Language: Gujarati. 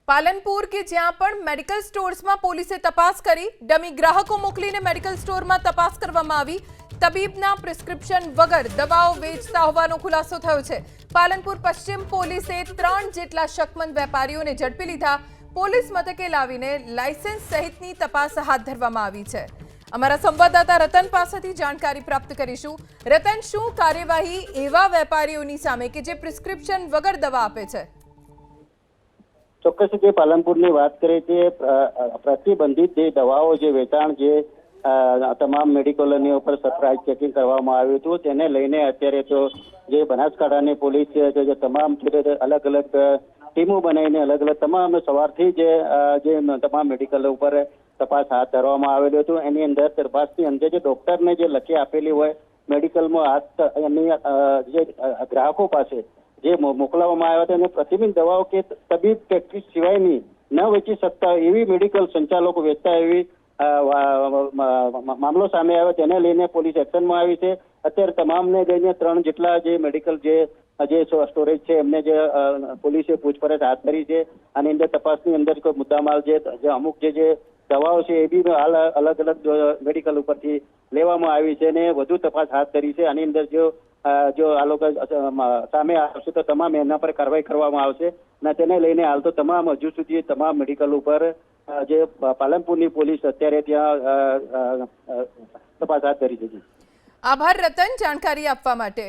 પાલનપુર કે જ્યાં પણ મેડિકલ સ્ટોર્સમાં પોલીસે તપાસ કરી, ડમી ગ્રાહકો મોકલીને મેડિકલ સ્ટોરમાં તપાસ કરવામાં આવી। તબીબના પ્રિસ્ક્રિપ્શન વગર દવાઓ વેચતા હોવાનો ખુલાસો થયો છે। પાલનપુર પશ્ચિમ પોલીસે 3 જેટલા શકમંદ વેપારીઓને ઝડપી લીધા। પોલીસ મથકે લાવીને લાયસન્સ સહિતની તપાસ હાથ ધરવામાં આવી છે। અમારા સંવાદદાતા રતન પાસેથી જાણકારી પ્રાપ્ત કરીશું। રતન, શું કાર્યવાહી એવા વેપારીઓની સામે કે જે પ્રિસ્ક્રિપ્શન વગર દવા આપે છે? ચોક્કસ જે પાલનપુરની વાત કરીએ કે પ્રતિબંધિત જે દવાઓ જે વેચાણ જે તમામ મેડિકલોની ઉપર સરપ્રાઇઝ ચેકિંગ કરવામાં આવ્યું હતું, તેને લઈને અત્યારે તો જે બનાસકાંઠાની પોલીસ છે જે તમામ અલગ અલગ ટીમો બનાવીને અલગ અલગ તમામ સવારથી જે તમામ મેડિકલ ઉપર તપાસ હાથ ધરવામાં આવેલું હતું। એની અંદર તપાસની અંદર જે ડોક્ટરને જે લખી આપેલી હોય મેડિકલમાં એની જે ગ્રાહકો પાસે જે મોકલવામાં આવ્યા હતા અને પ્રતિબંધિત દવાઓ કે તબીબ પ્રેક્ટિસ સિવાયની ન વેચી શકતા એવી મેડિકલ સંચાલકો વેચતા એવી મામલો સામે આવ્યો, તેને લઈને પોલીસ એક્શનમાં આવી છે। અત્યારે તમામને લઈને 3 જેટલા જે મેડિકલ જે સ્ટોરેજ છે એમને જે પોલીસે પૂછપરછ હાથ ધરી છે। આની અંદર તપાસની અંદર કોઈ મુદ્દામાલ જે અમુક જે દવાઓ છે એ બી હાલ અલગ અલગ મેડિકલ ઉપરથી લેવામાં આવી છે અને વધુ તપાસ હાથ ધરી છે। આની અંદર જો આ લોકો સામે આવશે તો તમામ એના પર કાર્યવાહી કરવામાં આવશે અને તેને લઈને હાલ તો તમામ હજુ સુધી તમામ મેડિકલ ઉપર જે પાલનપુરની પોલીસ અત્યારે ત્યાં તપાસ હાથ ધરી છે। આભાર રતન, જાણકારી આપવા માટે।